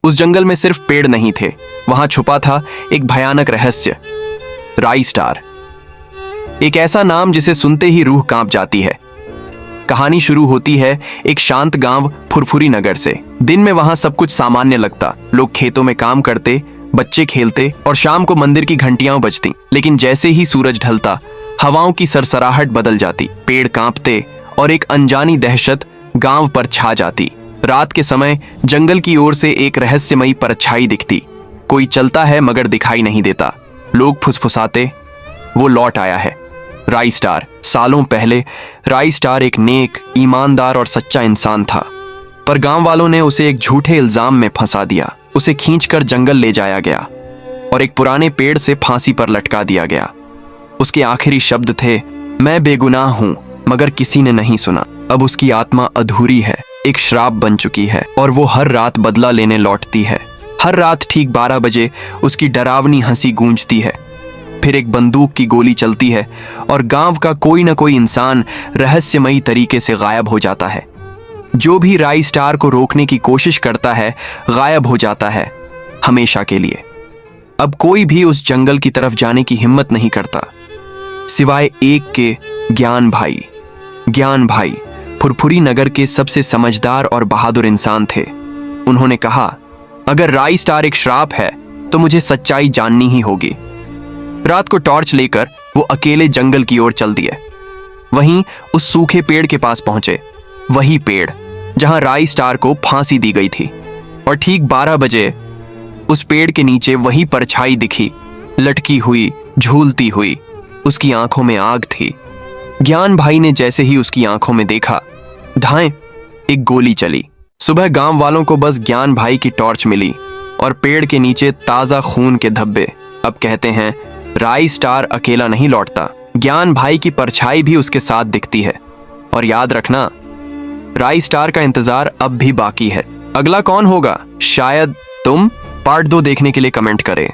उस जंगल में सिर्फ पेड़ नहीं थे, वहां छुपा था एक भयानक रहस्य, राई स्टार। एक ऐसा नाम जिसे सुनते ही रूह कांप जाती है। कहानी शुरू होती है एक शांत गांव फुरफुरी नगर से। दिन में वहां सब कुछ सामान्य लगता, लोग खेतों में काम करते, बच्चे खेलते और शाम को मंदिर की घंटियां बजती। लेकिन जैसे ही सूरज ढलता, हवाओं की सरसराहट बदल जाती, पेड़ कांपते और एक अनजानी दहशत गांव पर छा जाती। रात के समय जंगल की ओर से एक रहस्यमयी परछाई दिखती। कोई चलता है मगर दिखाई नहीं देता। लोग फुसफुसाते, वो लौट आया है, राई स्टार। सालों पहले राई स्टार एक नेक, ईमानदार और सच्चा इंसान था, पर गांव वालों ने उसे एक झूठे इल्जाम में फंसा दिया। उसे खींचकर जंगल ले जाया गया और एक पुराने पेड़ से फांसी पर लटका दिया गया। उसके आखिरी शब्द थे, मैं बेगुनाह हूं मगर किसी ने नहीं सुना। अब उसकी आत्मा अधूरी है, एक श्राप बन चुकी है और वो हर रात बदला लेने लौटती है। हर रात ठीक 12 बजे उसकी डरावनी हंसी गूंजती है। फिर एक बंदूक की गोली चलती है और गांव का कोई न कोई इंसान रहस्यमयी तरीके से गायब हो जाता है। जो भी राई स्टार को रोकने की कोशिश करता है, गायब हो जाता है, हमेशा के लिए। अब कोई भी उस जंगल की तरफ जाने की हिम्मत नहीं करता, सिवाय एक के, ज्ञान भाई। ज्ञान भाई फुरफुरी नगर के सबसे समझदार और बहादुर इंसान थे। उन्होंने कहा, अगर राई स्टार एक श्राप है तो मुझे सच्चाई जाननी ही होगी। रात को टॉर्च लेकर वो अकेले जंगल की ओर चल दिए। वहीं उस सूखे पेड़ के पास पहुंचे, वही पेड़ जहां राई स्टार को फांसी दी गई थी। और ठीक 12 बजे उस पेड़ के नीचे वही परछाई दिखी, लटकी हुई, झूलती हुई। उसकी आंखों में आग थी। ज्ञान भाई ने जैसे ही उसकी आंखों में देखा, धाएं एक गोली चली। सुबह गांव वालों को बस ज्ञान भाई की टॉर्च मिली और पेड़ के नीचे ताजा खून के धब्बे। अब कहते हैं, राई स्टार अकेला नहीं लौटता, ज्ञान भाई की परछाई भी उसके साथ दिखती है। और याद रखना, राई स्टार का इंतजार अब भी बाकी है। अगला कौन होगा, शायद तुम। पार्ट 2 देखने के लिए कमेंट करें।